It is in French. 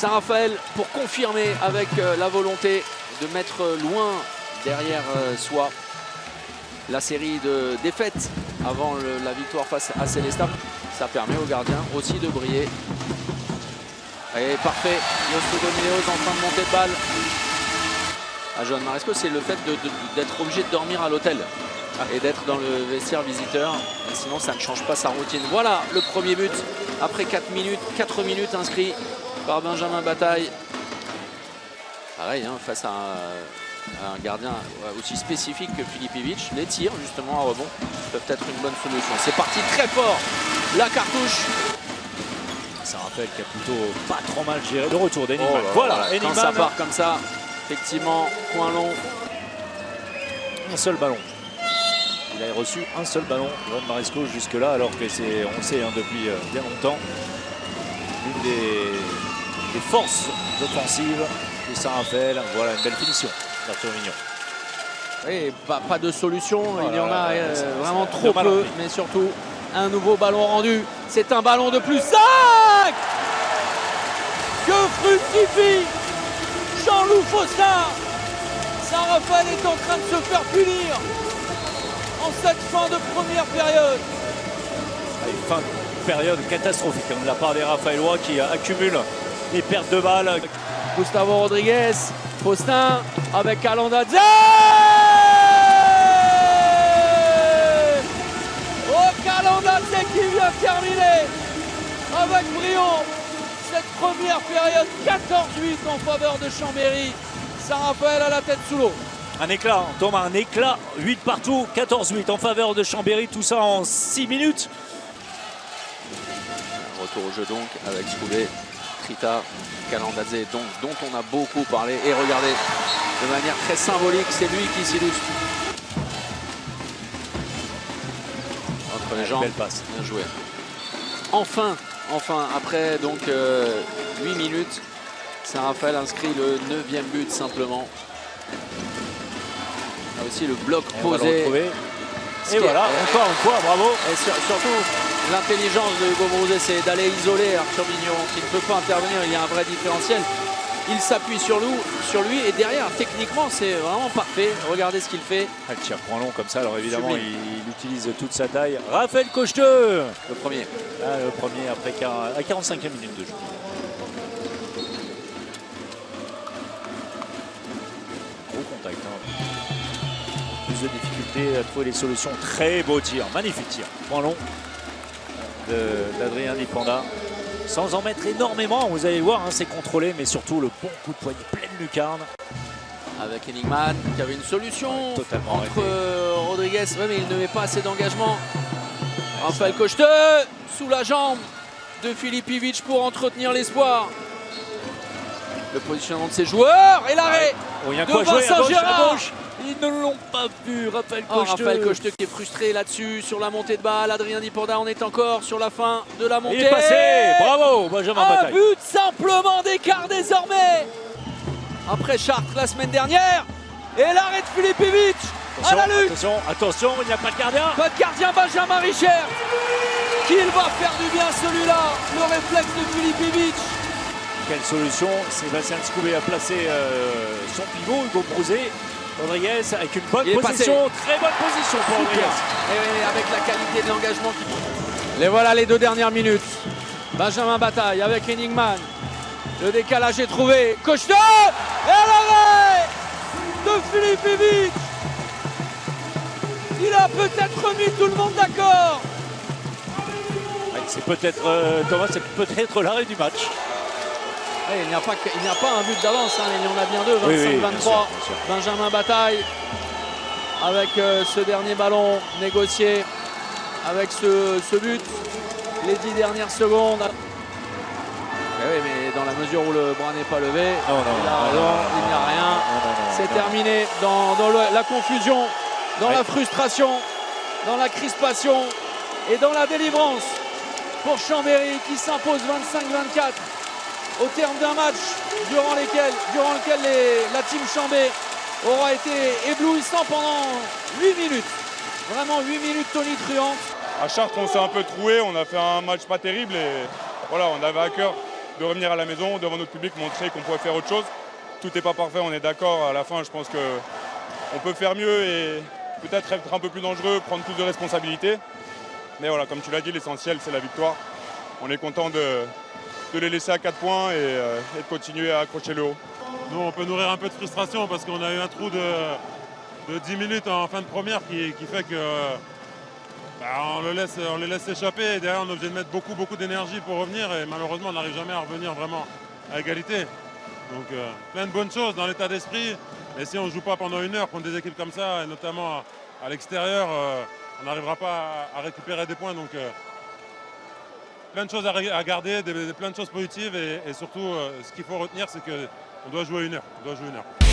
Saint-Raphaël pour confirmer avec la volonté de mettre loin derrière soi la série de défaites avant la victoire face à Célestat. Ça permet aux gardiens aussi de briller. Et parfait, Yosu Domineos en train de monter de balle. À Johan Maresco, c'est le fait d'être obligé de dormir à l'hôtel et d'être dans le vestiaire visiteur. Et sinon, ça ne change pas sa routine. Voilà le premier but après 4 minutes inscrit par Benjamin Bataille. Pareil, hein, face à un gardien aussi spécifique que Filipivic. Les tirs, justement, à rebond peuvent être une bonne solution. C'est parti très fort, la cartouche. Ça rappelle qu'il a plutôt pas trop mal géré le retour d'Enigman. Voilà, quand ça part comme ça, effectivement, coin long. Un seul ballon. Il a reçu un seul ballon, Johan Maresco, jusque-là, alors que c'est, on le sait, hein, depuis bien longtemps, l'une des forces offensives de Saint-Raphaël. Voilà une belle finition d'Arthur Mignon. Oui, pas de solution, il y en a vraiment trop peu, mais surtout un nouveau ballon rendu. C'est un ballon de plus 5 que fructifie Jean-Loup Faustin. Saint-Raphaël est en train de se faire punir en cette fin de première période. Une fin de période catastrophique de la part des Raphaélois qui accumulent les pertes de balles. Gustavo Rodriguez, Faustin avec Calandadze. Oh, Calandadze qui vient terminer avec brio cette première période 14-8 en faveur de Chambéry. Saint-Raphaël à la tête sous l'eau. Un éclat, Thomas, un éclat, 8 partout, 14-8 en faveur de Chambéry, tout ça en 6 minutes. Retour au jeu donc avec Skoulet, Trita, Calandadze dont on a beaucoup parlé. Et regardez, de manière très symbolique, c'est lui qui s'illustre. Entre les jambes, belle passe. Bien joué. Enfin, après donc 8 minutes, Saint-Raphaël inscrit le 9e but simplement. Là aussi le bloc posé. Et voilà, encore une fois, bravo. Et surtout, l'intelligence de Hugo Brouzet, c'est d'aller isoler Arthur Mignon, qui ne peut pas intervenir, il y a un vrai différentiel. Il s'appuie sur lui et derrière, techniquement, c'est vraiment parfait. Regardez ce qu'il fait. Le tir point long comme ça, alors évidemment, il utilise toute sa taille. Raphaël Cocheteux, le premier. Ah, le premier après à 45e minute de jeu. Gros contact. Hein. Plus de difficultés à trouver les solutions. Très beau tir, magnifique tir. Point long d'Adrien Dipanda. Sans en mettre énormément, vous allez voir, hein, c'est contrôlé, mais surtout le bon coup de poignet pleine lucarne. Avec Enigman qui avait une solution totalement entre Rodriguez, mais il ne met pas assez d'engagement. Raphaël Cocheteux sous la jambe de Filipivic pour entretenir l'espoir. Le positionnement de ses joueurs et l'arrêt de Vincent Gérard. Ils ne l'ont pas vu, Raphaël Cocheteux. Raphaël Cocheteux qui est frustré là-dessus sur la montée de balle. Adrien Dipanda, on est encore sur la fin de la montée. Il est passé, bravo Benjamin Bataille. Un but simplement d'écart désormais. Après Chartres la semaine dernière. Et l'arrêt de Filipivic à la lutte. Attention, il n'y a pas de gardien. Pas de gardien, Benjamin Richert. Qu'il va faire du bien celui-là. Le réflexe de Filipivic. Quelle solution. Sébastien Skoulet a placé son pivot, Hugo Brouzet. Rodriguez avec une bonne position, très bonne position pour Rodriguez. Et avec la qualité de l'engagement. Les voilà les 2 dernières minutes. Benjamin Bataille avec Enigman. Le décalage est trouvé. Cocheteux et l'arrêt de Filipivic. Il a peut-être mis tout le monde d'accord. C'est peut-être, Thomas, c'est peut-être l'arrêt du match. Ouais, il n'y a pas un but d'avance, hein, il y en a bien deux, 25-23. Benjamin Bataille avec ce dernier ballon négocié avec ce but, les 10 dernières secondes. Oui, mais dans la mesure où le bras n'est pas levé, il n'y a rien. C'est terminé dans la confusion, dans la frustration, dans la crispation et dans la délivrance pour Chambéry qui s'impose 25-24. Au terme d'un match durant lequel la team Chambé aura été éblouissant pendant 8 minutes. Vraiment 8 minutes tonitruantes. À Chartres, on s'est un peu troué, on a fait un match pas terrible et voilà, on avait à cœur de revenir à la maison, devant notre public, montrer qu'on pouvait faire autre chose. Tout n'est pas parfait, on est d'accord. À la fin, je pense qu'on peut faire mieux et peut-être être un peu plus dangereux, prendre plus de responsabilités. Mais voilà, comme tu l'as dit, l'essentiel, c'est la victoire. On est content de les laisser à 4 points et de continuer à accrocher le haut. Nous, on peut nourrir un peu de frustration parce qu'on a eu un trou de 10 minutes en fin de première qui fait que on les laisse s'échapper. Et derrière, on est obligé de mettre beaucoup d'énergie pour revenir. Et malheureusement, on n'arrive jamais à revenir vraiment à égalité. Donc, plein de bonnes choses dans l'état d'esprit. Et si on ne joue pas pendant 1 heure contre des équipes comme ça, et notamment à l'extérieur, on n'arrivera pas à récupérer des points. Donc, plein de choses à garder, plein de choses positives. Et surtout, ce qu'il faut retenir, c'est qu'on doit jouer 1 heure. On doit jouer 1 heure.